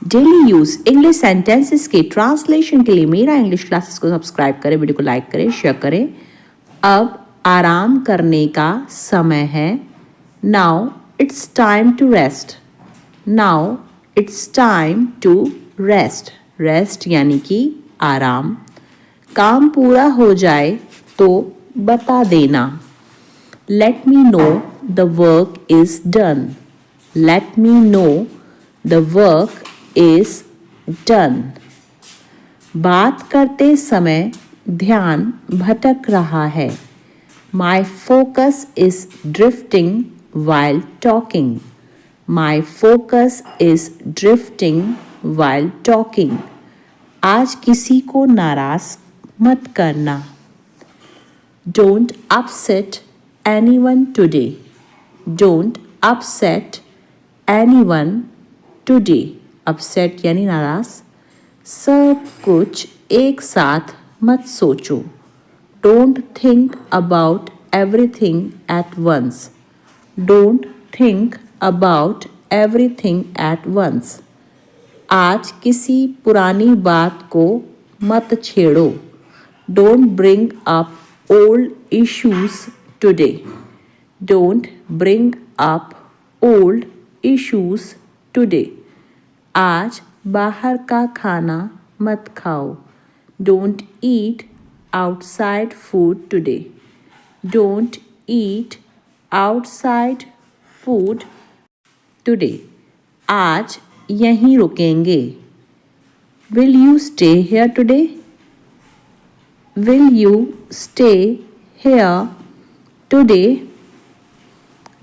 Daily use English sentences के translation के लिए मेरा इंग्लिश क्लासेस को सब्सक्राइब करें, वीडियो को लाइक करें, शेयर करें। अब आराम करने का समय है। Now it's time to rest. Now it's time to rest. Rest यानी कि आराम। काम पूरा हो जाए तो बता देना। Let me know the work is done. Let me know the work is done. बात करते समय ध्यान भटक रहा है। My focus is drifting while talking. My focus is drifting while talking. आज किसी को नाराज मत करना। Don't upset anyone today. Don't upset anyone today. Upset यानी नाराज। सब कुछ एक साथ मत सोचो। Don't think about everything at once. Don't think about everything at once. आज किसी पुरानी बात को मत छेड़ो। Don't bring up old issues today. Don't bring up old issues today. आज बाहर का खाना मत खाओ। Don't eat outside food today. Don't eat outside food today. आज यहीं रुकेंगे। Will you stay here today? Will you stay here today?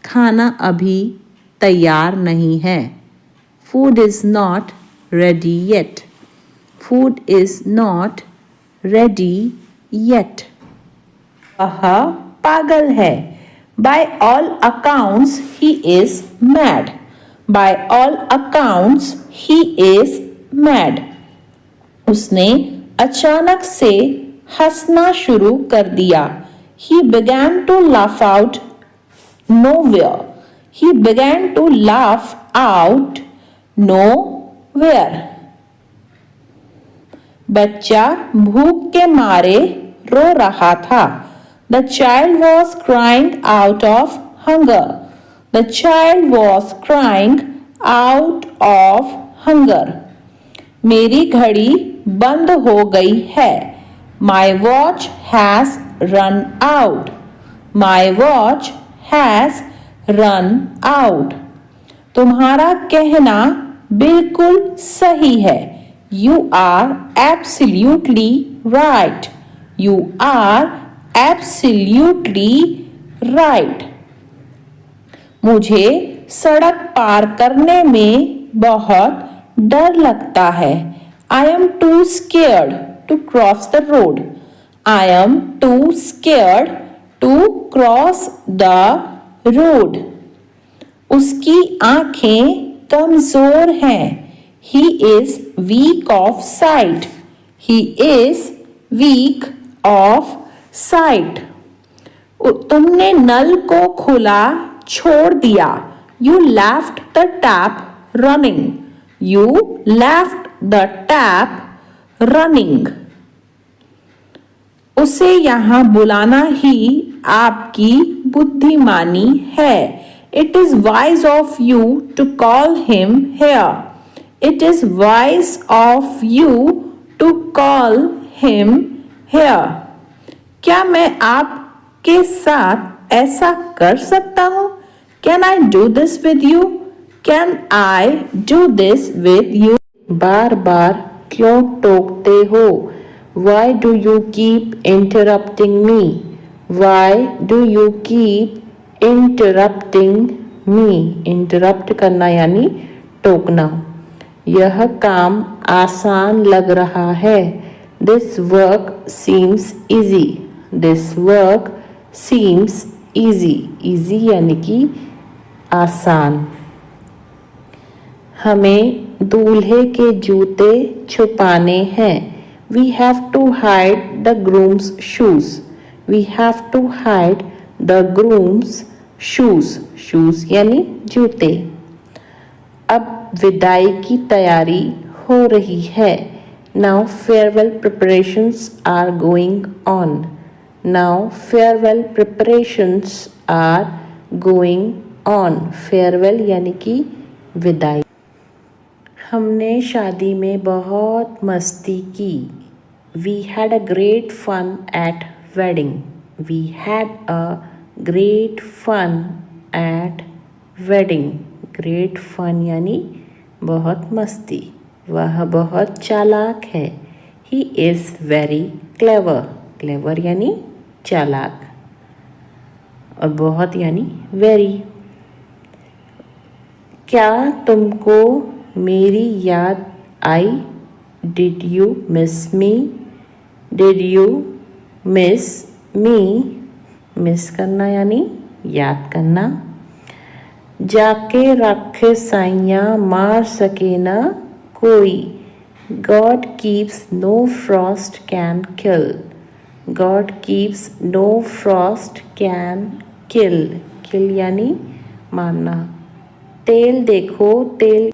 खाना अभी तैयार नहीं है। Food is not ready yet. Food is not ready yet. वह पागल है। By all accounts, he is mad. By all accounts, he is mad. उसने अचानक से हंसना शुरू कर दिया। He began to laugh out nowhere. He began to laugh out nowhere. बच्चा भूख के मारे रो रहा था। The child was crying out of hunger. The child was crying out of hunger. मेरी घड़ी बंद हो गई है। My watch has run out. My watch has run out. तुम्हारा कहना बिल्कुल सही है। You are absolutely right. You are absolutely right. मुझे सड़क पार करने में बहुत डर लगता है। I am too scared to cross the road. I am too scared to cross the road. उसकी आंखें कमजोर हैं। He is weak of sight. He is weak of sight. तुमने नल को खुला छोड़ दिया। You left the tap running. You left the tap running. उसे यहाँ बुलाना ही आपकी बुद्धिमानी है। It is wise of you to call him here. It is wise of you to call him here. क्या मैं आपके साथ ऐसा कर सकता हूँ? Can I do this with you? Can I do this with you? बार बार क्यों टोकते हो? Why do you keep interrupting me? Why do you keep interrupting me? Interrupt करना यानी टोकना। यह काम आसान लग रहा है। This work seems easy. This work seems easy. Easy यानी कि आसान। हमें दूल्हे के जूते छुपाने हैं। We have to hide the groom's shoes. We have to hide the groom's shoes. Shoes यानी जूते। अब विदाई की तैयारी हो रही है। Now farewell preparations are going on. Now farewell preparations are going on. Farewell यानी कि विदाई। हमने शादी में बहुत मस्ती की। We had a great fun at wedding. We had a great fun at wedding. Great fun यानी बहुत मस्ती। वह बहुत चालाक है। He is very clever. Clever यानी चालाक और बहुत यानी very। क्या तुमको मेरी याद आई? Did you miss me? Did you miss me? Miss करना यानी याद करना। जाके रखे साइयाँ मार सके ना कोई। God keeps no frost can kill. God keeps no frost can kill. Kill यानी मारना। तेल देखो तेल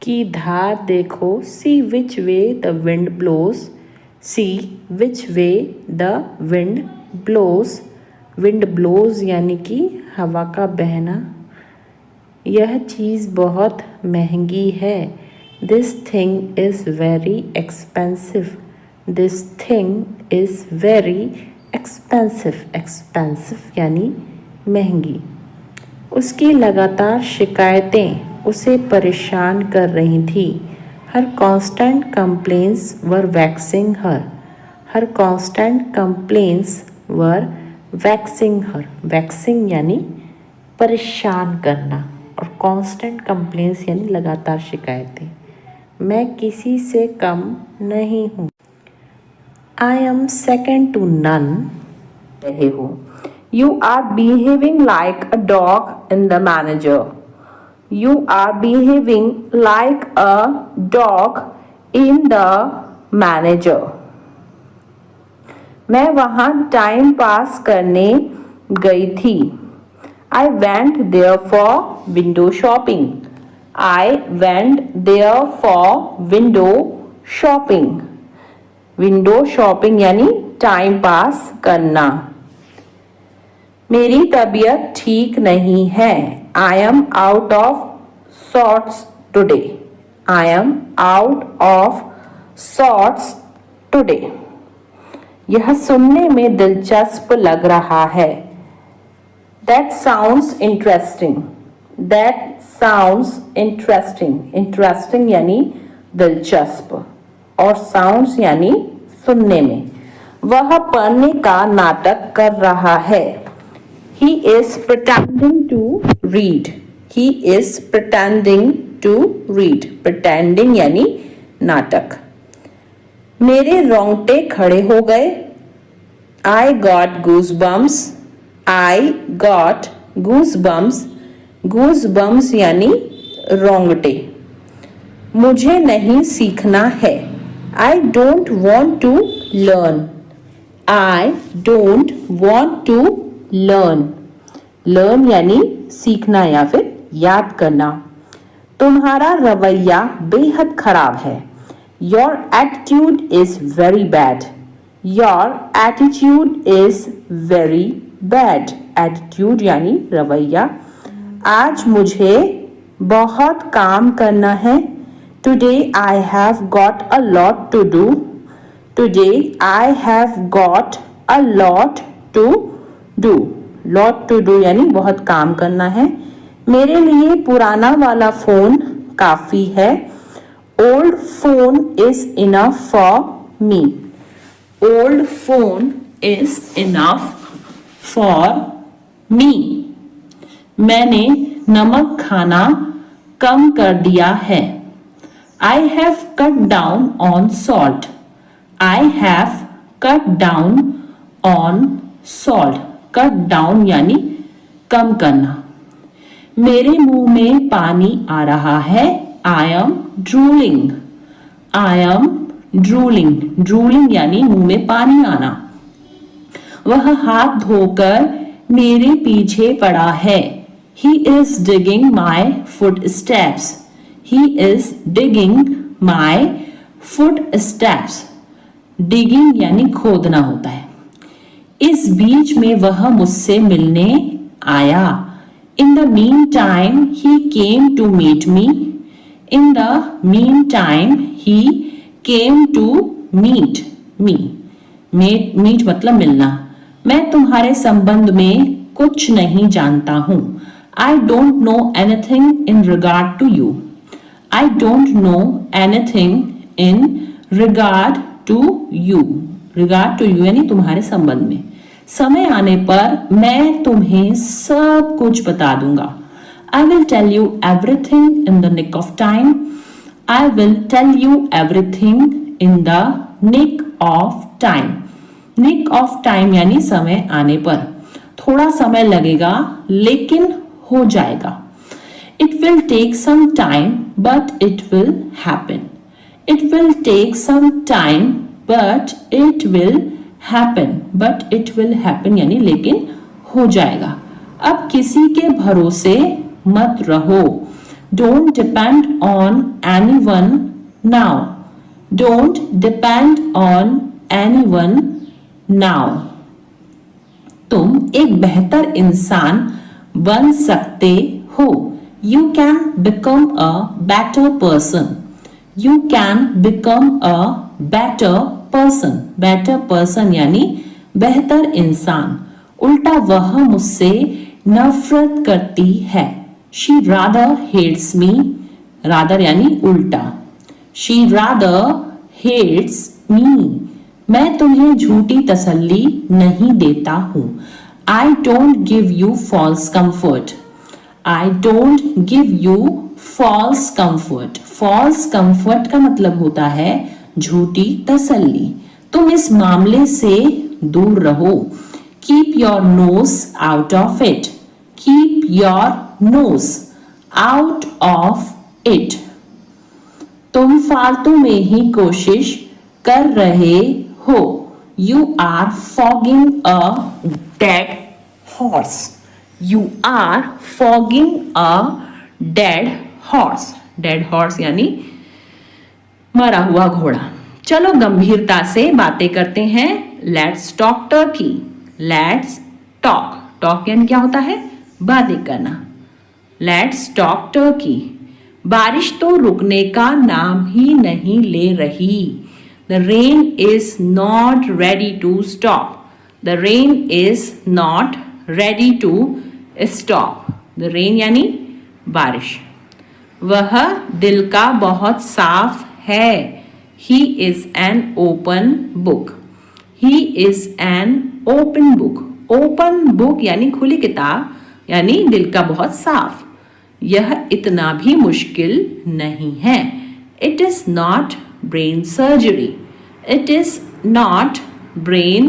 की धार देखो। See which way the wind blows. See which way the wind blows. Wind blows यानी कि हवा का बहना। यह चीज़ बहुत महंगी है। This thing is very expensive. This thing is very expensive. Expensive यानी महंगी। उसकी लगातार शिकायतें उसे परेशान कर रही थी। Her constant complaints were vexing her. Her constant complaints were vexing her. Vexing यानी परेशान करना और constant complaints यानी लगातार शिकायतें। मैं किसी से कम नहीं हूँ। I am second to none. रहे हो। You are behaving like a dog in the manager. You are behaving like a dog in the manager. मैं वहाँ टाइम पास करने गई थी। I went there for window shopping. I went there for window shopping. Window shopping यानी time pass करना। मेरी तबीयत ठीक नहीं है। I am out of sorts today. I am out of sorts today. यह सुनने में दिलचस्प लग रहा है। That sounds interesting. That sounds interesting. Interesting यानी दिलचस्प और sounds यानी सुनने में। वह पढ़ने का नाटक कर रहा है। He is pretending to read. He is pretending to read. Pretending यानी नाटक। मेरे रोंगटे खड़े हो गए। I got goosebumps. I got goosebumps. Goosebumps यानी रोंगटे। मुझे नहीं सीखना है। I don't want to learn. I don't want to learn. Learn यानी सीखना या फिर याद करना। तुम्हारा रवैया बेहद खराब है। Your attitude is very bad. Your attitude is very bad. Attitude यानी रवैया। आज मुझे बहुत काम करना है। Today I have got a lot to do. Today I have got a lot to do. Lot to do यानी बहुत काम करना है। मेरे लिए पुराना वाला फ़ोन काफ़ी है। Old phone is enough for me. Old phone is enough for me. मैंने नमक खाना कम कर दिया है। I have cut down on salt. I have cut down on salt. Cut down यानी कम करना। मेरे मुंह में पानी आ रहा है। I am drooling. I am drooling. Drooling यानी मुंह में पानी आना। वह हाथ धोकर मेरे पीछे पड़ा है। He is digging my footsteps. He is digging my foot steps. Digging यानी खोदना होता है। इस बीच में वह मुझसे मिलने आया। In the meantime he came to meet me. In the meantime he came to meet me. Meet मतलब मिलना। मैं तुम्हारे संबंध में कुछ नहीं जानता हूं। I don't know anything in regard to you. I don't know anything in regard to you. Regard to you यानी तुम्हारे संबंध में। समय आने पर मैं तुम्हें सब कुछ बता दूंगा। I will tell you everything in the nick of time. I will tell you everything in the nick of time. Nick of time यानी समय आने पर। थोड़ा समय लगेगा लेकिन हो जाएगा। It will take some time but it will happen. It will take some time but it will happen. But it will happen यानी लेकिन हो जाएगा। अब किसी के भरोसे मत रहो। Don't depend on anyone now. Don't depend on anyone now. तुम एक बेहतर इंसान बन सकते हो। You can become a better person. You can become a better person. Better person यानी बेहतर इंसान। उल्टा वह मुझसे नफरत करती है। She rather hates me. Rather यानी उल्टा। She rather hates me. मैं तुम्हें झूठी तसल्ली नहीं देता हूं। I don't give you false comfort. I don't give you false comfort. False comfort का मतलब होता है झूठी तसल्ली। तुम इस मामले से दूर रहो। Keep your nose out of it. Keep your nose out of it. तुम फालतू में ही कोशिश कर रहे हो। You are fogging a dead horse. You are fogging a dead horse. Dead horse यानी मरा हुआ घोड़ा। चलो गंभीरता से बातें करते हैं। Let's talk turkey. Let's talk. Talk यानी क्या होता है? बातें करना। Let's talk turkey. बारिश तो रुकने का नाम ही नहीं ले रही। The rain is not ready to stop. The rain is not ready to stop. The rain यानी बारिश। वह दिल का बहुत साफ है। He is an open book. He is an open book. Open book यानी खुली किताब यानी दिल का बहुत साफ। यह इतना भी मुश्किल नहीं है। It is not brain surgery. It is not brain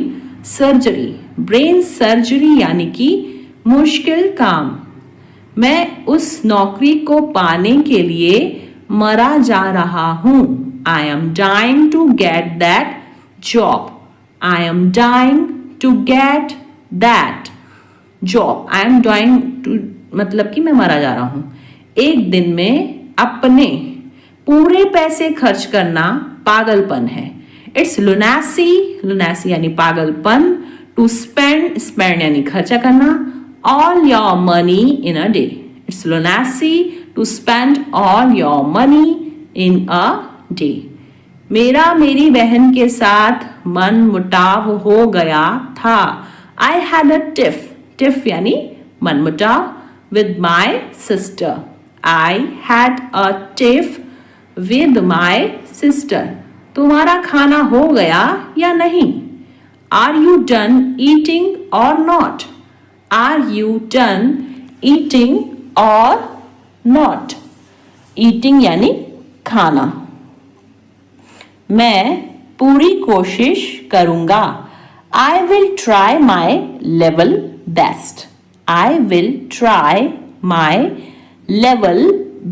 surgery. Brain surgery यानी कि मुश्किल काम। मैं उस नौकरी को पाने के लिए मरा जा रहा हूं। I am dying to get that job. I am dying to get that job. I am dying to मतलब कि मैं मरा जा रहा हूं। एक दिन में अपने पूरे पैसे खर्च करना पागलपन है। It's lunacy. Lunacy यानी पागलपन। To spend. Spend यानी खर्चा करना। All your money in a day. It's lunacy to spend all your money in a day. मेरा मेरी बहन के साथ मन मुटाव हो गया था। I had a tiff. Tiff यानी मन मुटाव with my sister. I had a tiff with my sister. तुम्हारा खाना हो गया या नहीं? Are you done eating or not? Are you done eating or not? Eating यानी खाना। मैं पूरी कोशिश करूंगा। I will try my level best. I will try my level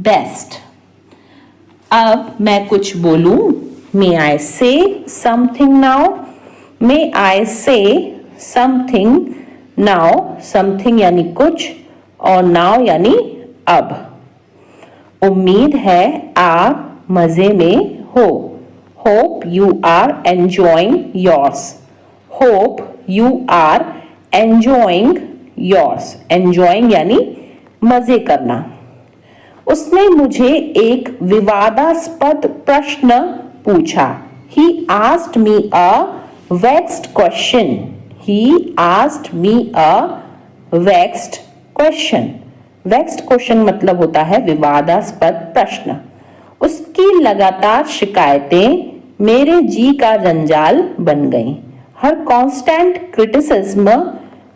best. अब मैं कुछ बोलूं। May I say something now? May I say something now? Something यानी कुछ और now यानी अब। उम्मीद है आप मजे में हो। Hope you are enjoying yours. Hope you are enjoying yours. Enjoying यानी मजे करना। उसने मुझे एक विवादास्पद प्रश्न पूछा। He asked me a vexed question. He asked me a vexed question. Vexed question मतलब होता है विवादास्पद प्रश्न। उसकी लगातार शिकायतें मेरे जी का जंजाल बन गईं। Her constant criticism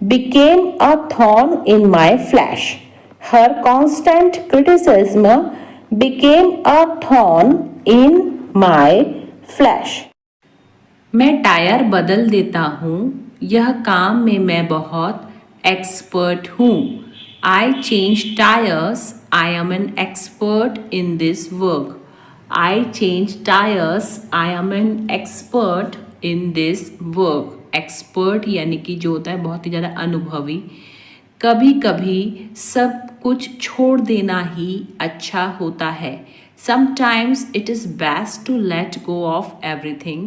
became a thorn in my flesh. Her constant criticism became a thorn in my flesh. मैं टायर बदल देता हूँ। यह काम में मैं बहुत एक्सपर्ट हूँ। I change tires. I am an expert in this work. I change tires. I am an expert in this work. Expert यानी कि जो होता है बहुत ही ज़्यादा अनुभवी। कभी कभी सब कुछ छोड़ देना ही अच्छा होता है। Sometimes it is best to let go of everything.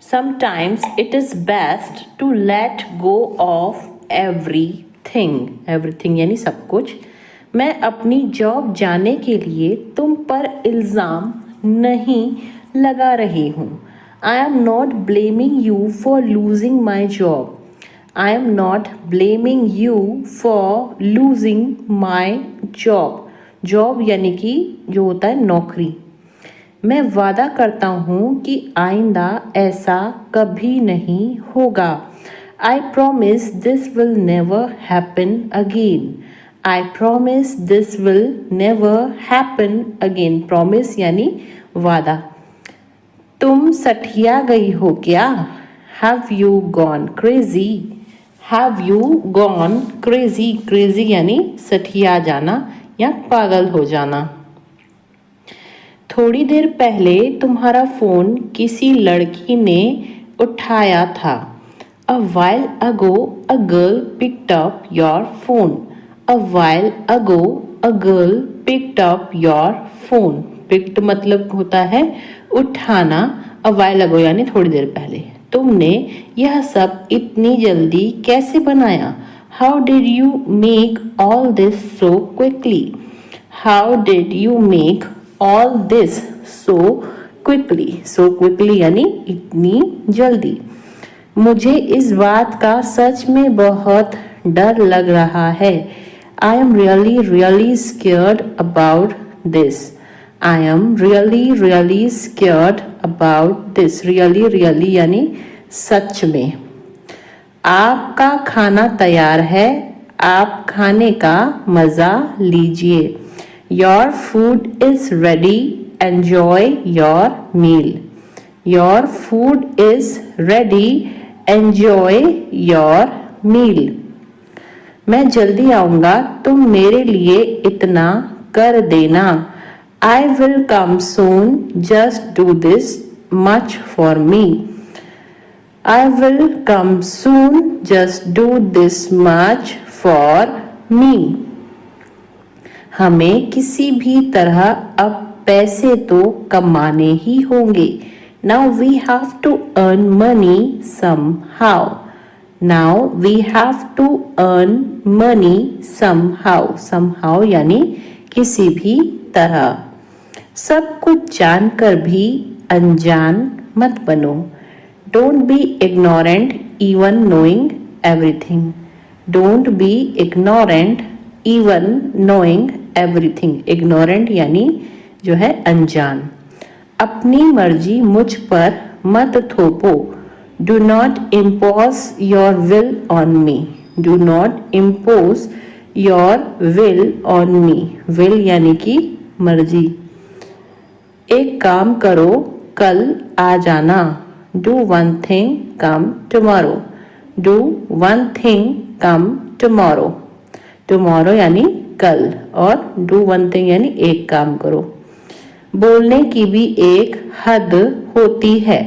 Sometimes it is best to let go of everything. Everything यानी सब कुछ। मैं अपनी जॉब जाने के लिए तुम पर इल्ज़ाम नहीं लगा रही हूँ। I am not blaming you for losing my job. I am not blaming you for losing my job. Job यानी कि जो होता है नौकरी। मैं वादा करता हूँ कि आइंदा ऐसा कभी नहीं होगा। I promise this will never happen again. I promise this will never happen again. Promise यानी वादा। तुम सठिया गई हो क्या? Have you gone crazy? Have you gone crazy? Crazy यानी सठिया जाना या पागल हो जाना। थोड़ी देर पहले तुम्हारा फोन किसी लड़की ने उठाया था। A while ago a girl picked up your phone. A while ago a girl picked up your phone. Picked मतलब होता है उठाना। A while ago यानी थोड़ी देर पहले। तुमने यह सब इतनी जल्दी कैसे बनाया? How did you make all this so quickly? How did you make all this so quickly? So quickly यानी इतनी जल्दी। मुझे इस बात का सच में बहुत डर लग रहा है। I am really really scared about this. I am really really scared about this. Really really यानी सच में। आपका खाना तैयार है। आप खाने का मज़ा लीजिए। Your food is ready. Enjoy your meal. Your food is ready. Enjoy your meal. मैं जल्दी आऊँगा। तुम मेरे लिए इतना कर देना। I will come soon. Just do this much for me. I will come soon. Just do this much for me. हमें किसी भी तरह अब पैसे तो कमाने ही होंगे। Now we have to earn money somehow. Now we have to earn money somehow. Somehow यानी किसी भी तरह। सब कुछ जानकर भी अनजान मत बनो। Don't be ignorant even knowing everything. Don't be ignorant even knowing everything. Ignorant यानी जो है अनजान। अपनी मर्जी मुझ पर मत थोपो। Do not impose your will on me. Do not impose your will on me. Will यानी कि मर्जी। एक काम करो, कल आ जाना। Do one thing, come tomorrow. Do one thing, come tomorrow. Tomorrow यानी कल और do one thing यानी एक काम करो। बोलने की भी एक हद होती है।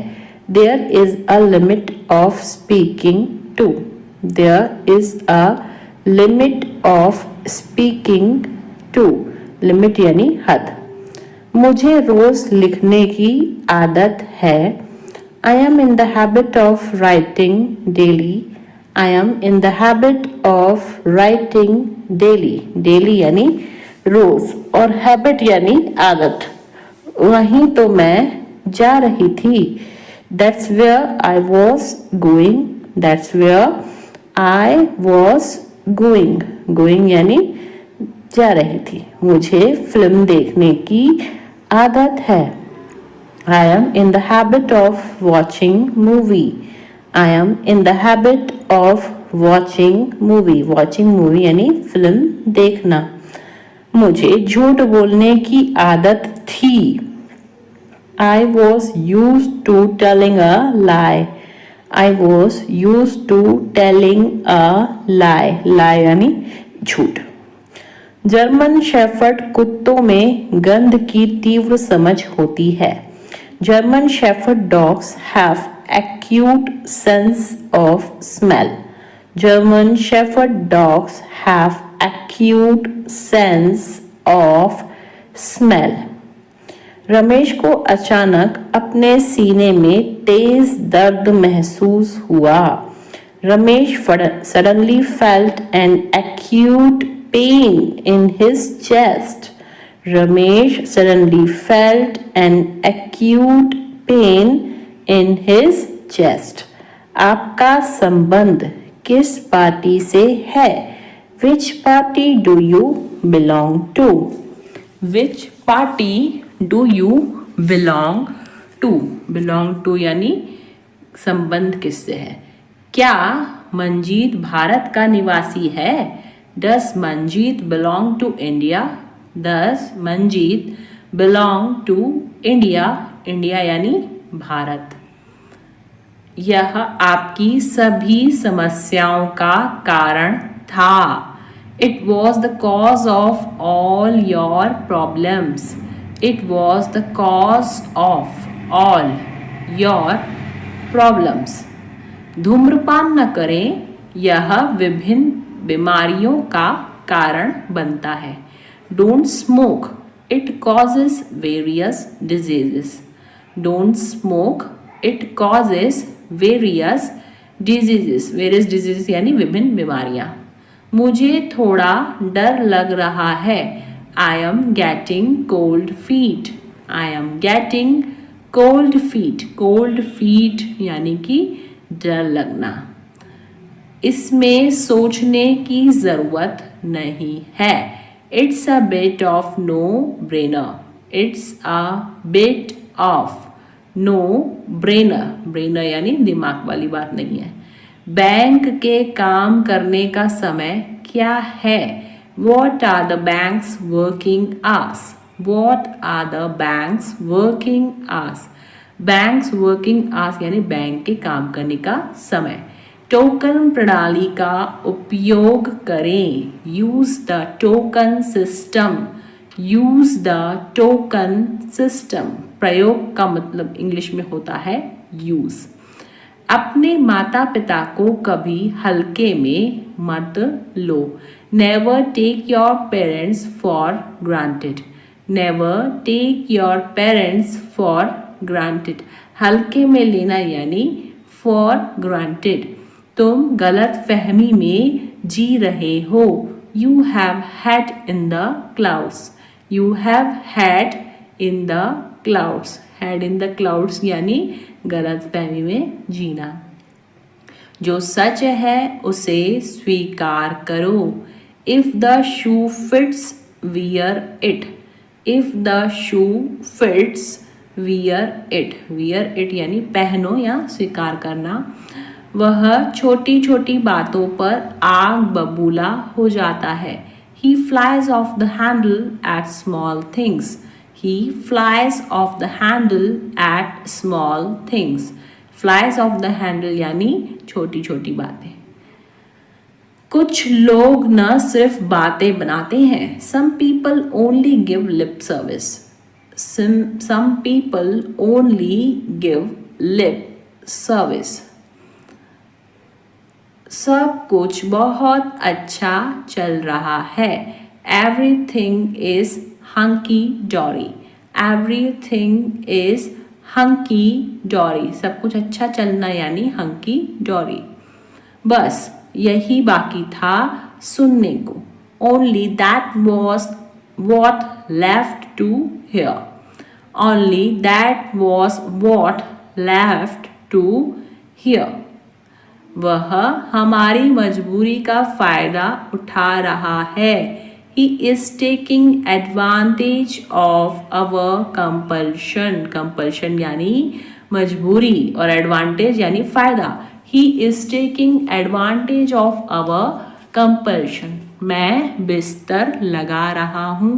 There is a limit of speaking too. There is a limit of speaking too. Limit यानी हद। मुझे रोज लिखने की आदत है। I am in the habit of writing daily. I am in the habit of writing daily. Daily यानी रोज और habit यानी आदत। वहीं तो मैं जा रही थी। That's where I was going. That's where I was going. Going यानी जा रही थी। मुझे फिल्म देखने की आदत है। I am in the habit of watching movie. I am in the habit of watching movie. Watching movie यानी फिल्म देखना। मुझे झूठ बोलने की आदत थी। I was used to telling a lie. I was used to telling a lie. Lie यानी झूठ। जर्मन शेफर्ड कुत्तों में गंध की तीव्र समझ होती है। German shepherd dogs have acute sense of smell. German shepherd dogs have acute sense of smell. Ramesh को अचानक अपने सीने में तेज दर्द महसूस हुआ। Ramesh suddenly felt an acute pain in his chest. Ramesh suddenly felt an acute pain in his chest. आपका संबंध किस पार्टी से है? Which party do you belong to? Which party do you belong to? Belong to यानी संबंध किससे है? क्या मंजीत भारत का निवासी है? Does Manjeet belong to India? Does Manjeet belong to India? India यानी भारत। यह आपकी सभी समस्याओं का कारण था। It was the cause of all your problems. It was the cause of all your problems. धूम्रपान न करें, यह विभिन्न बीमारियों का कारण बनता है। Don't smoke. It causes various diseases. Don't smoke. It causes various diseases. Various diseases यानी विभिन्न बीमारियां। मुझे थोड़ा डर लग रहा है। I am getting cold feet. I am getting cold feet. Cold feet यानी कि डर लगना। इसमें सोचने की जरूरत नहीं है। It's a bit of no-brainer. It's a bit of no-brainer. Brainer यानी दिमाग वाली बात नहीं है। बैंक के काम करने का समय क्या है? What are the bank's working hours? What are the bank's working hours? Bank's working hours यानी बैंक के काम करने का समय। टोकन प्रणाली का उपयोग करें। Use the token system. Use the token system. प्रयोग का मतलब इंग्लिश में होता है use. अपने माता पिता को कभी हल्के में मत लो। Never take your parents for granted. Never take your parents for granted. हल्के में लेना यानी for granted. तुम गलत फहमी में जी रहे हो। You have had in the clouds. You have had in the clouds. Had in the clouds यानी गलत फहमी में जीना। जो सच है उसे स्वीकार करो। If the shoe fits, wear it. If the shoe fits, wear it. Wear it यानी पहनो या स्वीकार करना। वह छोटी छोटी बातों पर आग बबूला हो जाता है। He flies off the handle at small things. He flies off the handle at small things. Flies off the handle यानी छोटी छोटी बातें। कुछ लोग न सिर्फ बातें बनाते हैं। Some people only give lip service. Some people only give lip service. सब कुछ बहुत अच्छा चल रहा है। Everything is hunky dory. Everything is hunky dory. सब कुछ अच्छा चलना यानी hunky dory. बस यही बाकी था सुनने को. Only that was what left to hear. Only that was what left to hear. वह हमारी मजबूरी का फायदा उठा रहा है. He is taking advantage of our compulsion. Compulsion यानी मजबूरी और advantage यानी फायदा. He is taking advantage of our compulsion. मैं बिस्तर लगा रहा हूँ.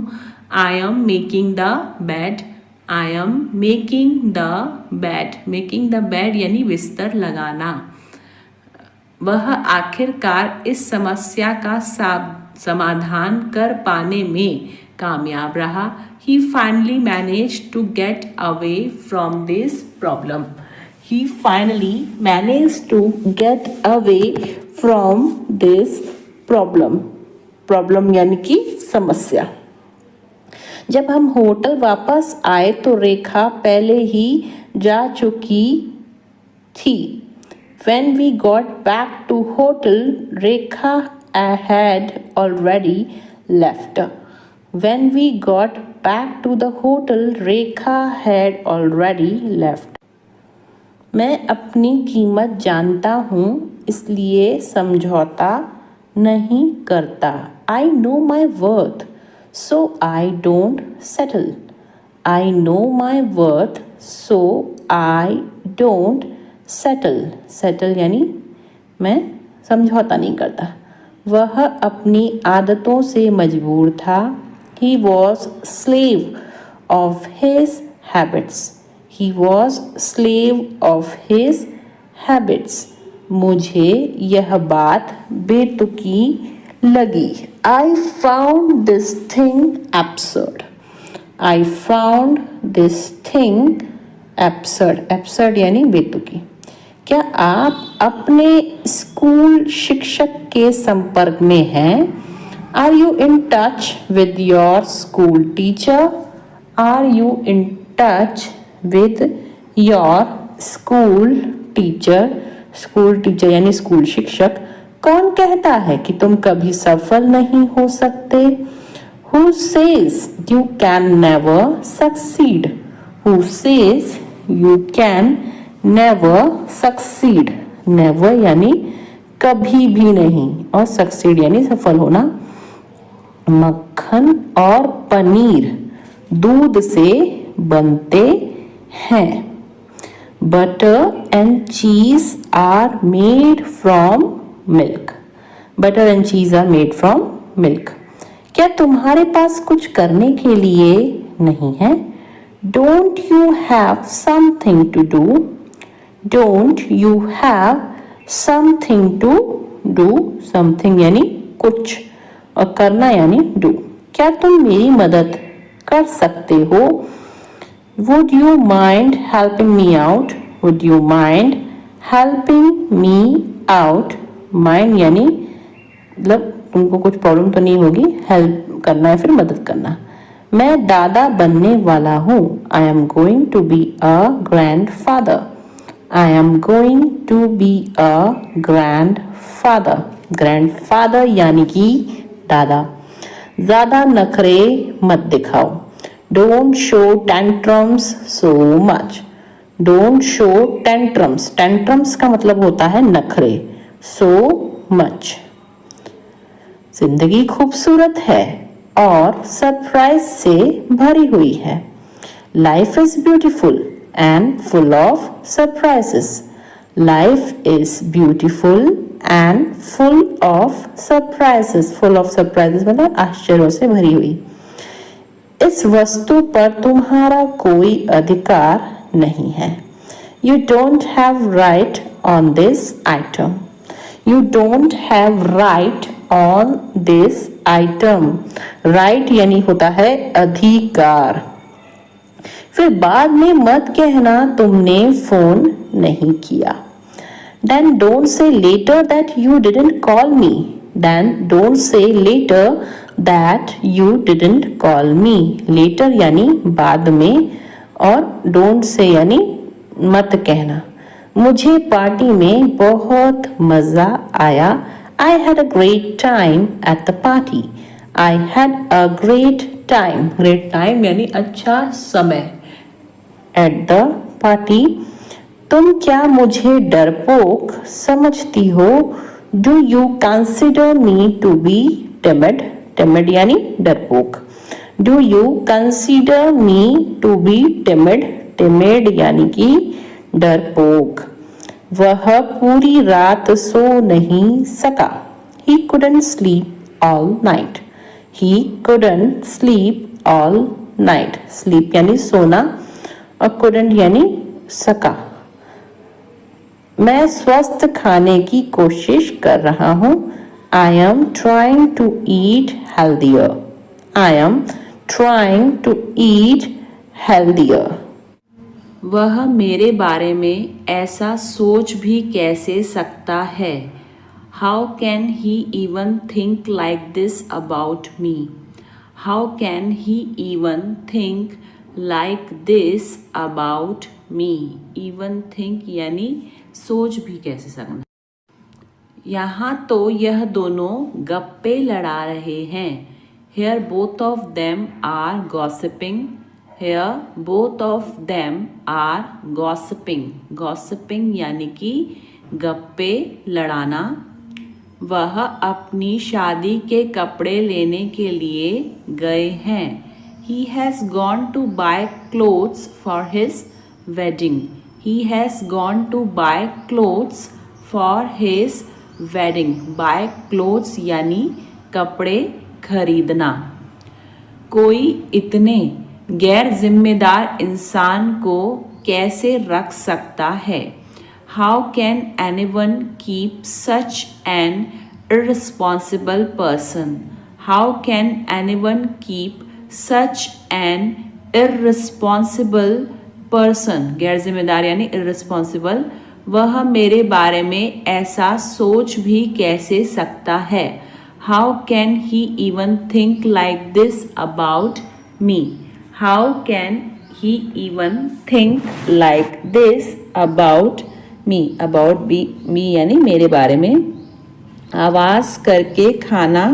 I am making the bed. I am making the bed. Making the bed यानी बिस्तर लगाना. वह आखिरकार इस समस्या का समाधान कर पाने में कामयाब रहा. He finally managed to get away from this problem. He finally managed to get away from this problem. Problem यानी कि समस्या. जब हम होटल वापस आए तो रेखा पहले ही जा चुकी थी. When we got back to hotel, Rekha had already left. When we got back to the hotel, Rekha had already left. मैं अपनी कीमत जानता हूँ इसलिए समझौता नहीं करता. I know my worth, so I don't settle. I know my worth, so I don't settle. Settle यानी मैं समझौता नहीं करता. वह अपनी आदतों से मजबूर था. He was slave of his habits. He was slave of his habits. मुझे यह बात बेतुकी लगी. I found this thing absurd. I found this thing absurd. Absurd यानी बेतुकी. क्या आप अपने स्कूल शिक्षक के संपर्क में हैं? Are you in touch with your school teacher? Are you in touch with your school teacher? School teacher यानी स्कूल शिक्षक. कौन कहता है कि तुम कभी सफल नहीं हो सकते? Who says you can never succeed? Who says you can never succeed? Never यानी कभी भी नहीं और succeed यानी सफल होना. मक्खन और पनीर दूध से बनते हैं. Butter and cheese are made from milk. Butter and cheese are made from milk. क्या तुम्हारे पास कुछ करने के लिए नहीं है? Don't you have something to do? Don't you have something to do? Something यानी कुछ और करना यानी do. क्या तुम मेरी मदद कर सकते हो? Would you mind helping me out? Would you mind helping me out? Mind यानी मतलब तुमको कुछ प्रॉब्लम तो नहीं होगी. हेल्प करना है फिर मदद करना. मैं दादा बनने वाला हूँ. I am going to be a grandfather. I am going to be a grandfather. Grandfather यानी कि दादा. ज़्यादा नखरे मत दिखाओ. Don't show tantrums so much. Don't show tantrums. Tantrums का मतलब होता है नखरे. So much. जिंदगी खूबसूरत है और सरप्राइज से भरी हुई है. Life is beautiful and full of surprises. Life is beautiful and full of surprises. Full of surprises मतलब आश्चर्यों से भरी हुई. इस वस्तु पर तुम्हारा कोई अधिकार नहीं है. You don't have right on this item. You don't have right on this item. Right यानी होता है अधिकार. फिर बाद में मत कहना तुमने फोन नहीं किया. Then don't say later that you didn't call me. Then don't say later that you didn't call me. Later यानी बाद में, और डोंट से यानी मत कहना। मुझे पार्टी में बहुत मजा आया। I had a great time at the party. I had a great time, great time यानी अच्छा समय, एट द पार्टी। तुम क्या मुझे डरपोक समझती हो? Do you consider me to be timid? Timid यानी डरपोक। Do you consider me to be timid? Timid यानी कि डरपोक। वह पूरी रात सो नहीं सका। He couldn't sleep all night. He couldn't sleep all night. Sleep यानी सोना और couldn't यानी सका। मैं स्वस्थ खाने की कोशिश कर रहा हूँ। I am trying to eat healthier. I am trying to eat healthier. वह मेरे बारे में ऐसा सोच भी कैसे सकता है? How can he even think like this about me? How can he even think like this about me? Even think यानी सोच भी कैसे सकना। यहाँ तो यह दोनों गप्पे लड़ा रहे हैं। Here both of them are gossiping. Here both of them are gossiping. Gossiping यानी कि गप्पे लड़ाना। वह अपनी शादी के कपड़े लेने के लिए गए हैं। He has gone to buy clothes for his wedding. He has gone to buy clothes for his wedding. Buy clothes यानी कपड़े खरीदना। कोई इतने गैर जिम्मेदार इंसान को कैसे रख सकता है? How can anyone keep such an irresponsible person? How can anyone keep such an irresponsible person? गैर जिम्मेदार यानी irresponsible। वह मेरे बारे में ऐसा सोच भी कैसे सकता है? How can he even think like this about me? How can he even think like this about me? About me यानी मेरे बारे में। आवाज़ करके खाना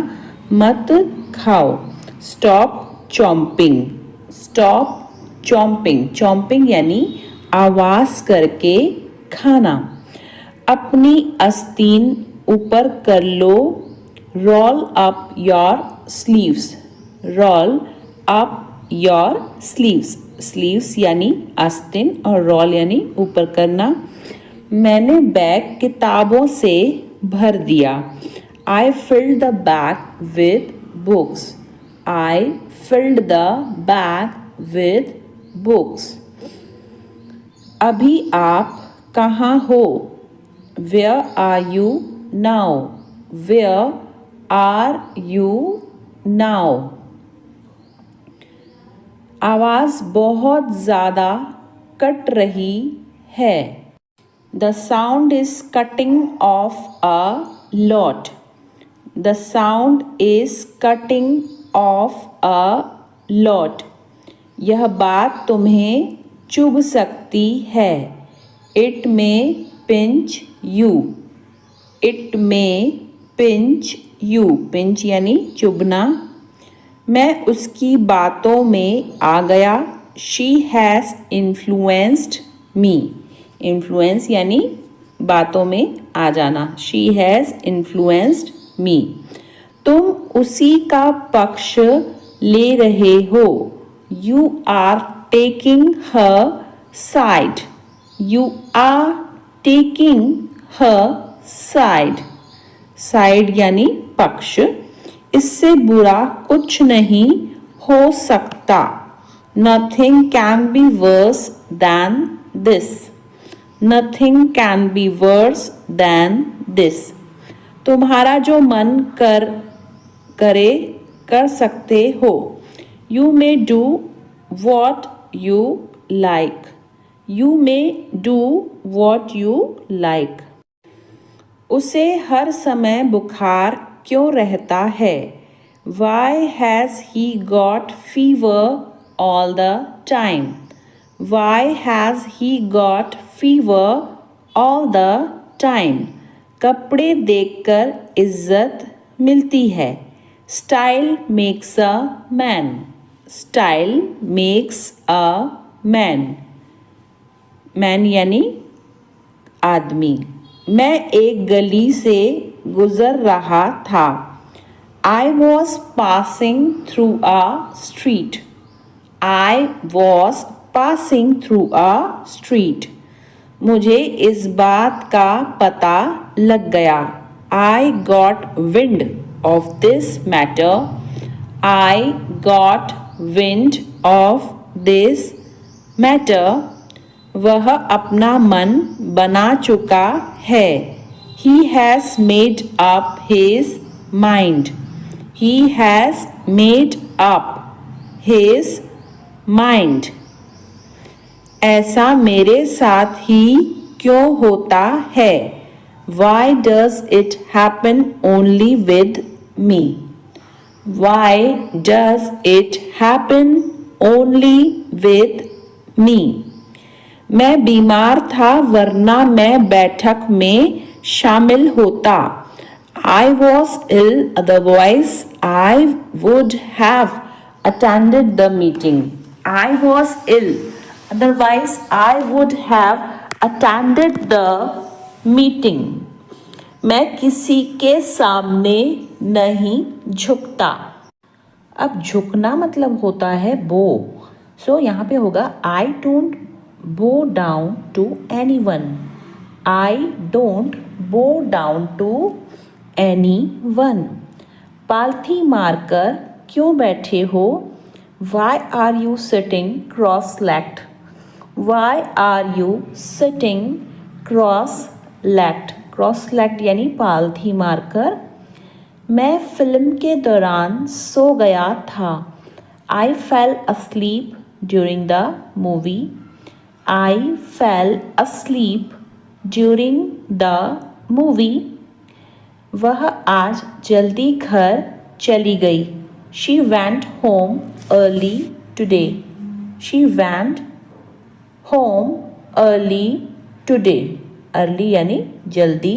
मत खाओ। Stop chomping. Stop chomping. Chomping यानी आवाज़ करके खाना। अपनी आस्तीन ऊपर कर लो। Roll up your sleeves. Roll up your sleeves. Sleeves यानी आस्तीन और roll यानी ऊपर करना। मैंने बैग किताबों से भर दिया। I filled the bag with books. I filled the bag with books. अभी आप कहाँ हो? Where are you now? Where are you now? आवाज़ बहुत ज़्यादा कट रही है। The sound is cutting off a lot. The sound is cutting off a lot. यह बात तुम्हें चुभ सकती है। It may pinch you. It may pinch you. Pinch यानी चुभना। मैं उसकी बातों में आ गया। She has influenced me. Influence यानी बातों में आ जाना। She has influenced me. तुम उसी का पक्ष ले रहे हो। You are taking her side. You are taking her side. Side यानी पक्ष। इससे बुरा कुछ नहीं हो सकता। Nothing can be worse than this. Nothing can be worse than this. तुम्हारा जो मन कर सकते हो। You may do what you like. You may do what you like. उसे हर समय बुखार क्यों रहता है? Why has he got fever all the time? Why has he got fever all the time? कपड़े देखकर इज्जत मिलती है. Style makes a man. Style makes a man. Man यानी आदमी. मैं एक गली से गुजर रहा था. I was passing through a street. I was passing through a street. मुझे इस बात का पता लग गया. I got wind of this matter. I got wind of this matter. वह अपना मन बना चुका है. He has made up his mind. He has made up his mind. ऐसा मेरे साथ ही क्यों होता है? Why does it happen only with me? Why does it happen only with me? मैं बीमार था वरना मैं बैठक में शामिल होता. I was ill, otherwise I would have attended the meeting. I was ill, otherwise I would have attended the meeting. मैं किसी के सामने नहीं झुकता. अब झुकना मतलब होता है बो. सो यहाँ पे होगा I don't bow down to anyone. I don't bow down to anyone. पालथी मारकर क्यों बैठे हो? Why are you sitting cross-legged? Why are you sitting cross-legged? Cross-legged यानी पालथी मारकर. मैं फिल्म के दौरान सो गया था. I fell asleep during the movie. I fell asleep during the movie. वह आज जल्दी घर चली गई. She went home early today. She went home early today. Early यानी जल्दी.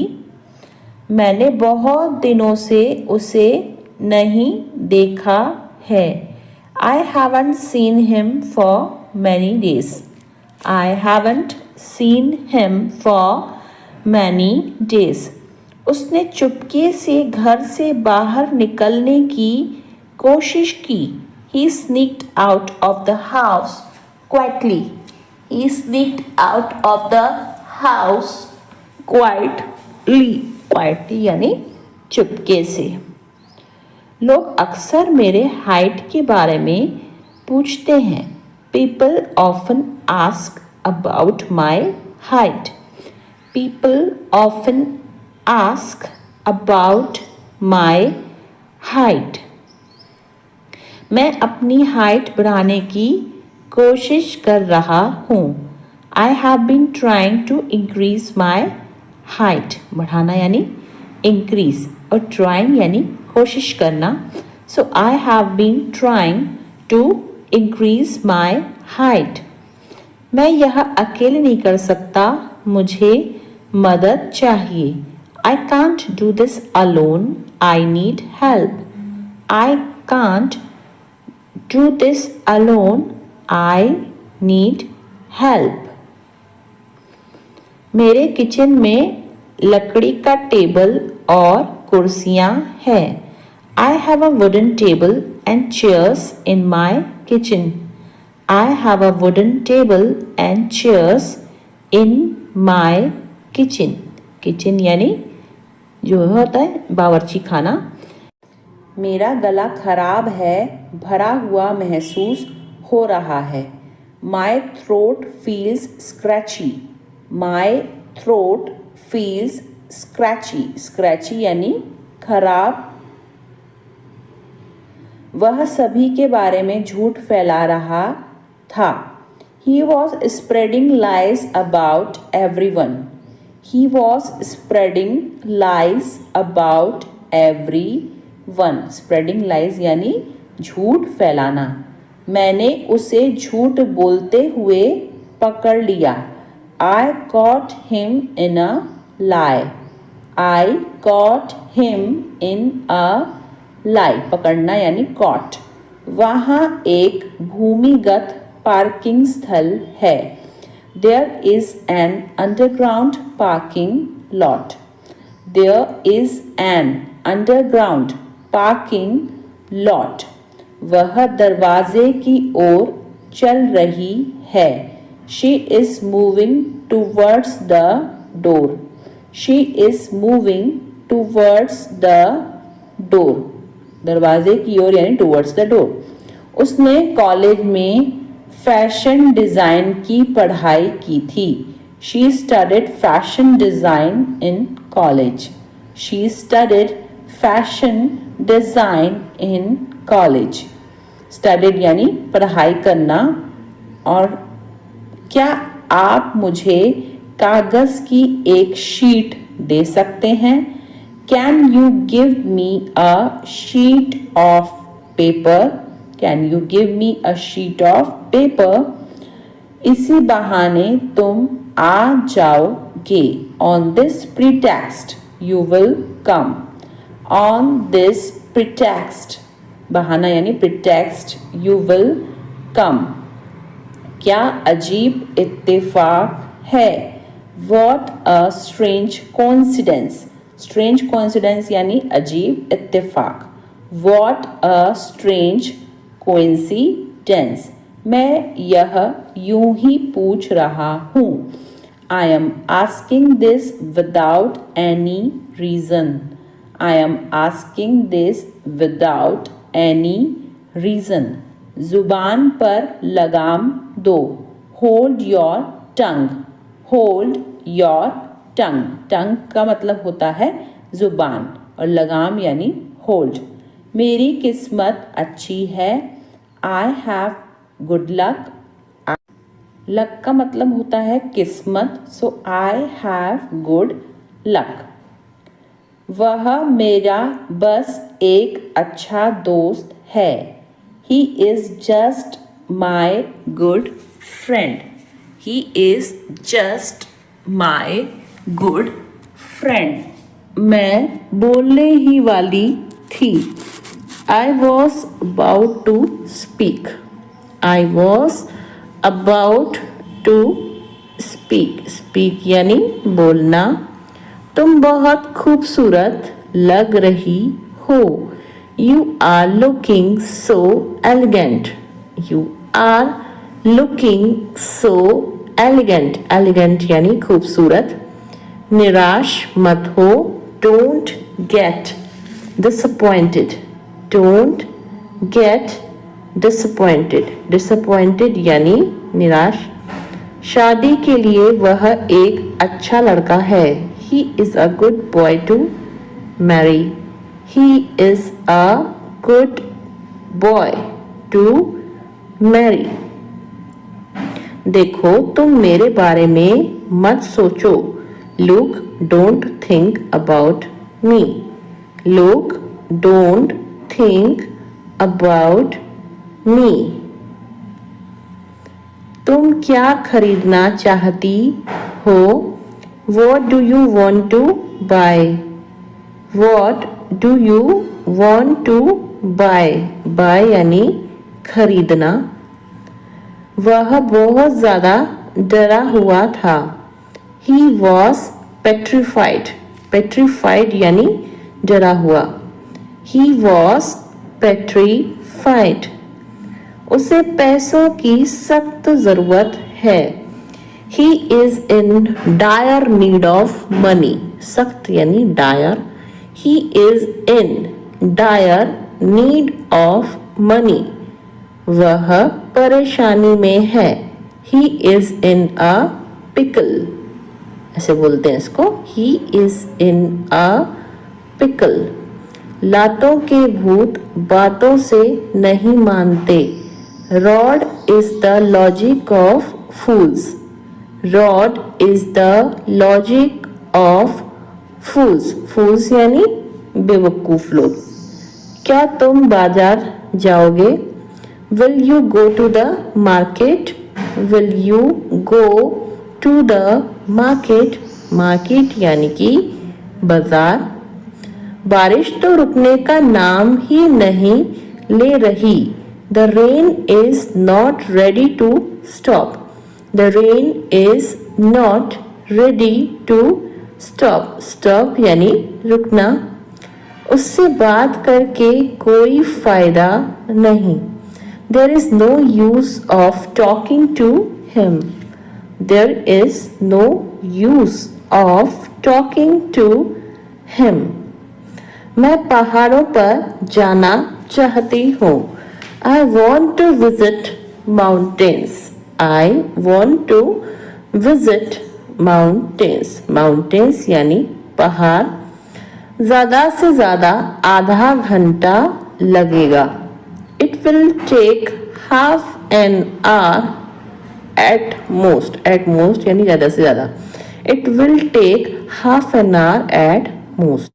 मैंने बहुत दिनों से उसे नहीं देखा है. I haven't seen him for many days. I haven't seen him for many days. उसने चुपके से घर से बाहर निकलने की कोशिश की. He sneaked out of the house quietly. He sneaked out of the house quietly. Quietly यानी चुपके से. लोग अक्सर मेरे हाइट के बारे में पूछते हैं. People often ask about my height. People often ask about my height. मैं अपनी हाइट बढ़ाने की कोशिश कर रहा हूँ. I have been trying to increase my height. बढ़ाना यानी increase और trying यानी कोशिश करना. So I have been trying to increase my height. मैं यह अकेले नहीं कर सकता. मुझे मदद चाहिए. I can't do this alone. I need help. I can't do this alone. I need help. मेरे किचन में लकड़ी का टेबल और कुर्सियाँ हैं. I have a wooden table and chairs in my kitchen. I have a wooden table and chairs in my kitchen. Kitchen यानी जो होता है बावर्ची खाना. मेरा गला खराब है. भरा हुआ महसूस हो रहा है. My throat feels scratchy. My throat feels scratchy. Scratchy यानी खराब. वह सभी के बारे में झूठ फैला रहा था. He was spreading lies about everyone. He was spreading lies about everyone. 1 spreading lies यानी झूठ फैलाना। मैंने उसे झूठ बोलते हुए पकड़ लिया। I caught him in a lie. I caught him in a lie. पकड़ना यानी caught। वहाँ एक भूमिगत पार्किंग स्थल है। There is an underground parking lot. There is an underground parking lot. वह दरवाजे की ओर चल रही है। She is moving towards the door. She is moving towards the door. दरवाजे की ओर यानी towards the door. उसने कॉलेज में फैशन डिज़ाइन की पढ़ाई की थी। She studied fashion design in college. She studied fashion design in college. Studied यानी पढ़ाई करना। और क्या आप मुझे कागज़ की एक शीट दे सकते हैं? Can you give me a sheet of paper? Can you give me a sheet of paper? इसी बहाने तुम आ जाओगे। On this pretext you will come. On this pretext बहाना यानी pretext you will come. क्या अजीब इत्तेफाक है। What a strange coincidence. Strange coincidence यानी अजीब इत्तेफाक। What a strange coincidence. मैं यह यूं ही पूछ रहा हूँ। I am asking this without any reason. I am asking this without any reason. जुबान पर लगाम दो। Hold your tongue. Hold your tongue. Tongue का मतलब होता है जुबान और लगाम यानी hold. मेरी किस्मत अच्छी है। I have good luck. Luck का मतलब होता है किस्मत। सो I have good luck. वह मेरा बस एक अच्छा दोस्त है। He is just my good friend. He is just my good friend. मैं बोलने ही वाली थी। I was about to speak. I was about to speak. Speak यानी बोलना। तुम बहुत खूबसूरत लग रही हो। You are looking so elegant. You are looking so elegant. Elegant यानी खूबसूरत। निराश मत हो। Don't get disappointed. Don't get disappointed. Disappointed यानी निराश। शादी के लिए वह एक अच्छा लड़का है। He is a good boy to marry. He is a good boy to marry. देखो तुम मेरे बारे में मत सोचो। Look, don't think about me. Look, don't think about me. तुम क्या खरीदना चाहती हो? What do you want to buy? What do you want to buy? Buy यानी खरीदना। वह बहुत ज़्यादा डरा हुआ था। He was petrified. Petrified यानी डरा हुआ। He was petrified. उसे पैसों की सख्त ज़रूरत है। He is in dire need of money. सख्त यानी dire. He is in dire need of money. वह परेशानी में है। He is in a pickle. ऐसे बोलते हैं इसको। He is in a pickle. लातों के भूत बातों से नहीं मानते। Rod is the logic of fools. Rod is the logic of fools. Fools यानी बेवकूफ लोग। क्या तुम बाजार जाओगे? Will you go to the market? Will you go to the market? Market यानी कि बाजार। बारिश तो रुकने का नाम ही नहीं ले रही। The rain is not ready to stop. The rain is not ready to stop. Stop यानी रुकना। उससे बात करके कोई फायदा नहीं। There is no use of talking to him. There is no use of talking to him. मैं पहाड़ों पर जाना चाहती हूँ। I want to visit mountains. I want to visit mountains. Mountains यानी पहाड़। ज़्यादा से ज़्यादा आधा घंटा लगेगा। It will take half an hour at most. At most यानी ज़्यादा से ज़्यादा। It will take half an hour at most.